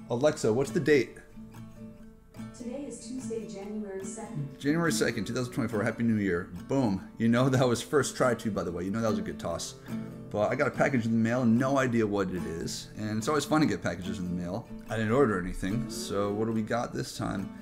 Alexa, what's the date? Today is Tuesday, January 2nd. January 2nd, 2024. Happy New Year. Boom. You know that was first try to, by the way. You know that was a good toss. But I got a package in the mail, no idea what it is. And it's always fun to get packages in the mail. I didn't order anything, so what do we got this time?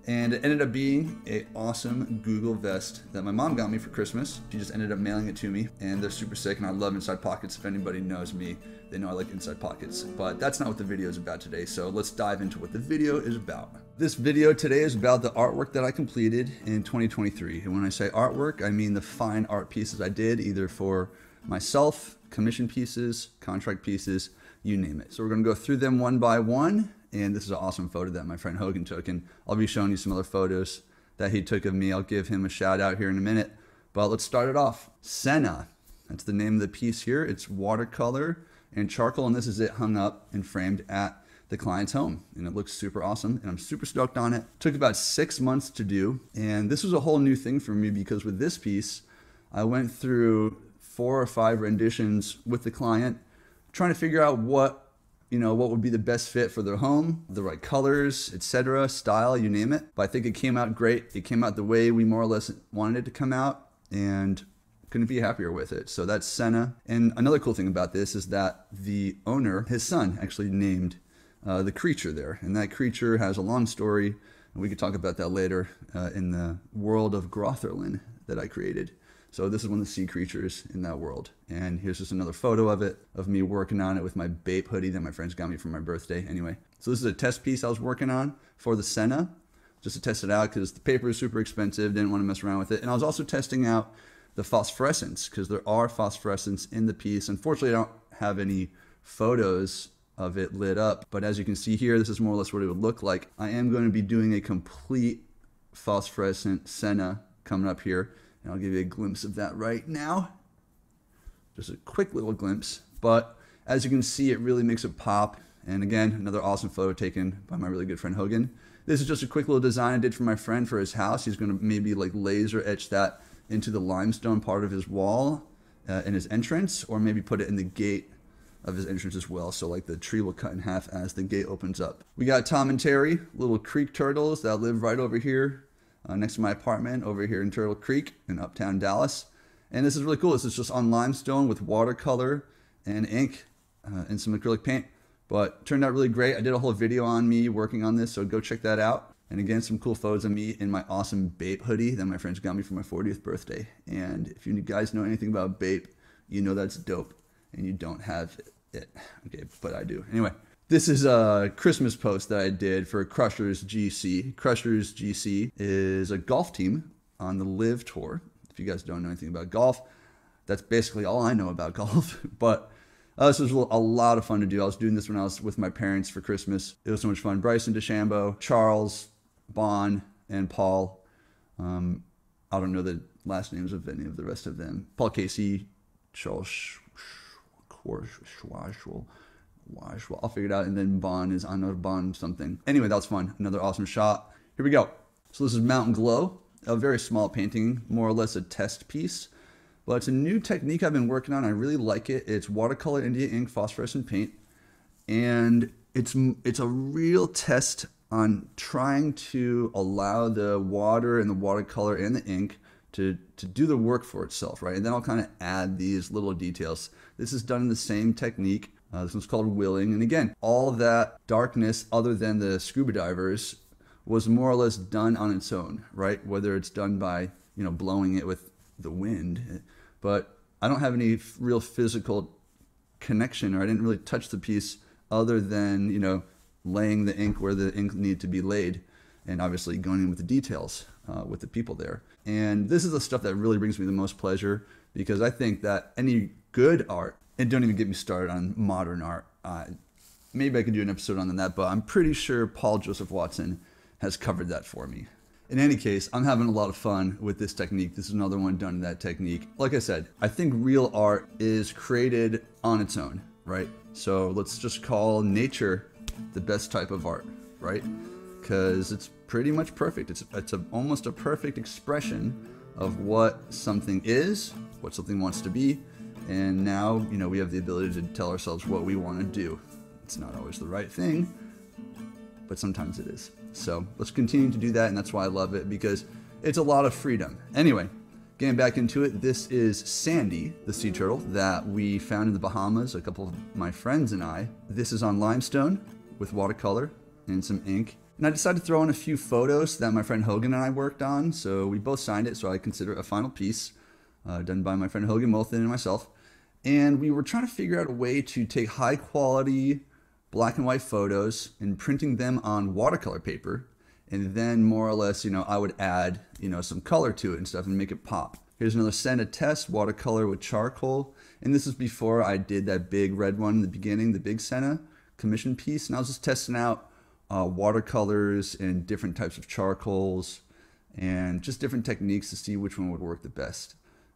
And it ended up being an awesome Google vest that my mom got me for Christmas. She just ended up mailing it to me, and they're super sick, and I love inside pockets. If anybody knows me, they know I like inside pockets. But that's not what the video is about today, so let's dive into what the video is about. This video today is about the artwork that I completed in 2023. And when I say artwork, I mean the fine art pieces I did, either for myself, commission pieces, contract pieces, you name it. So we're gonna go through them one by one. And this is an awesome photo that my friend Hogan took. And I'll be showing you some other photos that he took of me. I'll give him a shout out here in a minute. But let's start it off. Senna, that's the name of the piece here. It's watercolor and charcoal. And this is it hung up and framed at the client's home. And it looks super awesome. And I'm super stoked on it. Took about 6 months to do. And this was a whole new thing for me because with this piece, I went through 4 or 5 renditions with the client, trying to figure out what would be the best fit for their home, the right colors, etc., style, you name it. But I think it came out great. It came out the way we more or less wanted it to come out, and couldn't be happier with it. So that's Senna. And another cool thing about this is that the owner, his son, actually named the creature there. And that creature has a long story, and we could talk about that later in the world of Grotherlin that I created. So this is one of the sea creatures in that world. And here's just another photo of it, of me working on it with my Bape hoodie that my friends got me for my birthday. Anyway, so this is a test piece I was working on for the Senna, just to test it out because the paper is super expensive, didn't want to mess around with it. And I was also testing out the phosphorescence because there are phosphorescence in the piece. Unfortunately, I don't have any photos of it lit up, but as you can see here, this is more or less what it would look like. I am going to be doing a complete phosphorescent Senna coming up here. And I'll give you a glimpse of that right now. Just a quick little glimpse. But as you can see, it really makes it pop. And again, another awesome photo taken by my really good friend Hogan. This is just a quick little design I did for my friend for his house. He's going to maybe like laser etch that into the limestone part of his wall in his entrance, or maybe put it in the gate of his entrance as well. So like the tree will cut in half as the gate opens up. We got Tom and Terry, little creek turtles that live right over here. Next to my apartment over here in Turtle Creek in uptown Dallas. And this is really cool. This is just on limestone with watercolor and ink and some acrylic paint. But turned out really great. I did a whole video on me working on this, so go check that out. And again, some cool photos of me in my awesome Bape hoodie that my friends got me for my 40th birthday. And if you guys know anything about Bape, you know that's dope. And you don't have it. Okay, but I do. Anyway. This is a Christmas post that I did for Crushers GC. Crushers GC is a golf team on the LIV Tour. If you guys don't know anything about golf, that's basically all I know about golf. But this was a lot of fun to do. I was doing this when I was with my parents for Christmas. It was so much fun. Bryson DeChambeau, Charles, Bon, and Paul. I don't know the last names of any of the rest of them. Paul Casey, Charles Schwartzwell. I'll figure it out. And then Bon is Honor Bon something. Anyway, that was fun. Another awesome shot. Here we go. So this is Mountain Glow, a very small painting, more or less a test piece. But it's a new technique I've been working on. I really like it. It's watercolor India ink phosphorescent paint. And it's a real test on trying to allow the water and the watercolor and the ink to do the work for itself, right? And then I'll kind of add these little details. This is done in the same technique. This one's called Willing. And again, all that darkness other than the scuba divers was more or less done on its own, right? Whether it's done by, blowing it with the wind. But I don't have any real physical connection, or I didn't really touch the piece other than, laying the ink where the ink needed to be laid. And obviously going in with the details with the people there. And this is the stuff that really brings me the most pleasure, because I think that any good art, and don't even get me started on modern art. Maybe I could do an episode on that, but I'm pretty sure Paul Joseph Watson has covered that for me. In any case, I'm having a lot of fun with this technique. This is another one done in that technique. Like I said, I think real art is created on its own, right? So let's just call nature the best type of art, right? Because it's pretty much perfect. It's almost a perfect expression of what something is, what something wants to be. And now, we have the ability to tell ourselves what we want to do. It's not always the right thing, but sometimes it is. So let's continue to do that, and that's why I love it, because it's a lot of freedom. Anyway, getting back into it, this is Sandy, the sea turtle that we found in the Bahamas, a couple of my friends and I. This is on limestone with watercolor and some ink. And I decided to throw in a few photos that my friend Hogan and I worked on, so we both signed it, so I consider it a final piece done by my friend Hogan Molthen and myself. And we were trying to figure out a way to take high quality black and white photos and printing them on watercolor paper. And then more or less, I would add, some color to it and stuff and make it pop. Here's another Senna test, watercolor with charcoal. And this is before I did that big red one in the beginning, the big Senna commission piece. And I was just testing out watercolors and different types of charcoals and just different techniques to see which one would work the best.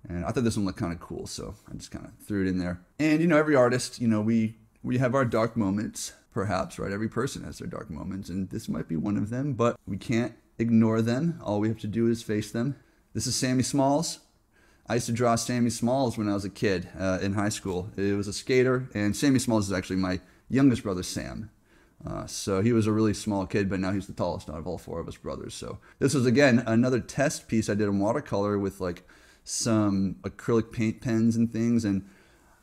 And I thought this one looked kind of cool, so I just kind of threw it in there. And, every artist, we have our dark moments. Perhaps, right? Every person has their dark moments, and this might be one of them, but we can't ignore them. All we have to do is face them. This is Sammy Smalls. I used to draw Sammy Smalls when I was a kid in high school. It was a skater, and Sammy Smalls is actually my youngest brother, Sam. So he was a really small kid, but now he's the tallest out of all four of us brothers. So this was, again, another test piece I did in watercolor with like some acrylic paint pens and things, and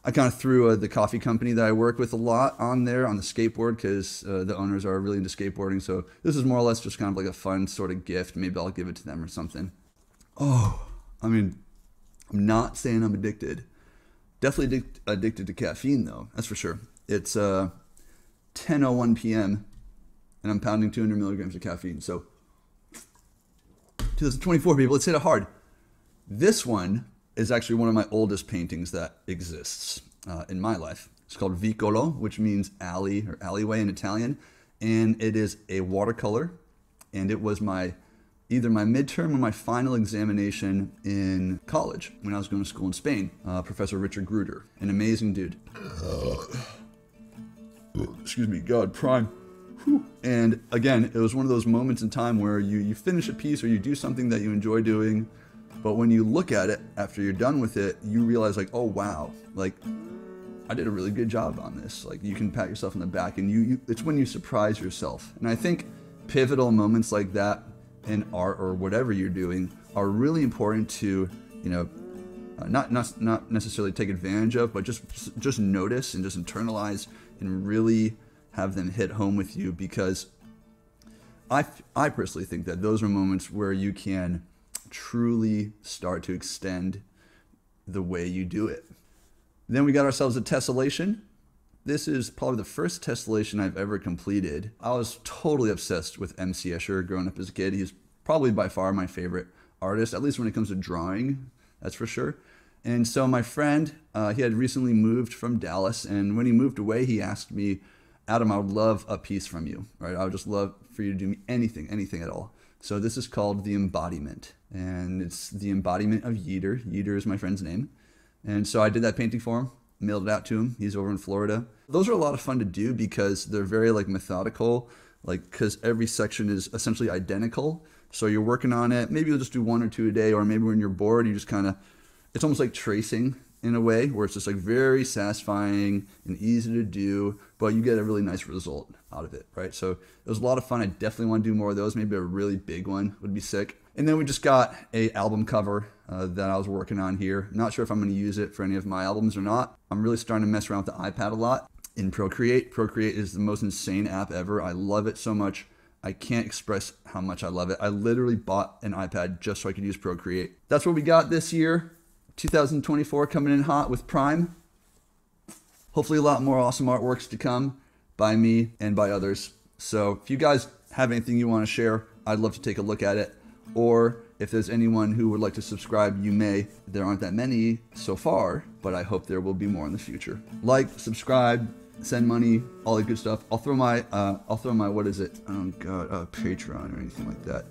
I kind of threw the coffee company that I work with a lot on there on the skateboard because the owners are really into skateboarding. So this is more or less just kind of like a fun sort of gift. Maybe I'll give it to them or something. Oh, I'm not saying I'm addicted. Definitely addicted to caffeine though. That's for sure. It's 10:01 p.m. and I'm pounding 200 milligrams of caffeine. So 2024 people, let's hit it hard. This one is actually one of my oldest paintings that exists in my life. It's called Vicolo, which means alley or alleyway in Italian. And it is a watercolor. And it was either my midterm or my final examination in college when I was going to school in Spain. Professor Richard Gruder, an amazing dude. Excuse me, God, prime. Whew. And again, it was one of those moments in time where you finish a piece or you do something that you enjoy doing. But when you look at it after you're done with it, you realize like, oh wow, like I did a really good job on this. Like you can pat yourself on the back, and it's when you surprise yourself. And I think pivotal moments like that in art or whatever you're doing are really important to, not necessarily take advantage of, but just notice and just internalize and really have them hit home with you, because I personally think that those are moments where you can truly start to extend the way you do it. Then we got ourselves a tessellation. This is probably the first tessellation I've ever completed. I was totally obsessed with M.C. Escher growing up as a kid. He's probably by far my favorite artist, at least when it comes to drawing, that's for sure. And so my friend, he had recently moved from Dallas, and when he moved away, he asked me, Adam, I would love a piece from you, right? I would just love for you to do me anything at all. So this is called The Embodiment, and it's the embodiment of Yeater. Yeater is my friend's name. And so I did that painting for him, mailed it out to him. He's over in Florida. Those are a lot of fun to do because they're very like methodical, like because every section is essentially identical. So you're working on it. Maybe you'll just do 1 or 2 a day, or maybe when you're bored, you just kind of, it's almost like tracing in a way where it's just like very satisfying and easy to do, but you get a really nice result out of it, right? So it was a lot of fun. I definitely want to do more of those. Maybe a really big one would be sick. And then we just got a album cover that I was working on here. Not sure if I'm going to use it for any of my albums or not. I'm really starting to mess around with the iPad a lot in Procreate. Procreate is the most insane app ever. I love it so much. I can't express how much I love it. I literally bought an iPad just so I could use Procreate. That's what we got this year. 2024 coming in hot with Prime. Hopefully a lot more awesome artworks to come by me and by others. So if you guys have anything you want to share, I'd love to take a look at it. Or if there's anyone who would like to subscribe, you may. There aren't that many so far, but I hope there will be more in the future. Like, subscribe, send money, all that good stuff. I'll throw my what is it? Oh God, Patreon or anything like that.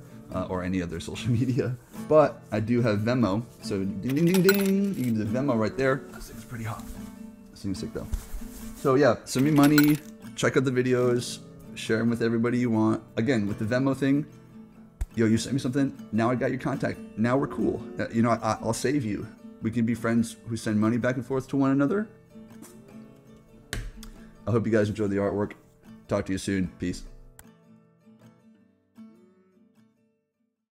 Or any other social media. But I do have Venmo, so ding, ding, ding, ding. You can do the Venmo right there. This thing's pretty hot. This thing's sick though. So yeah, send me money, check out the videos, share them with everybody you want. Again, with the Venmo thing, yo, you sent me something, now I got your contact. Now we're cool. I'll save you. We can be friends who send money back and forth to one another. I hope you guys enjoy the artwork. Talk to you soon. Peace.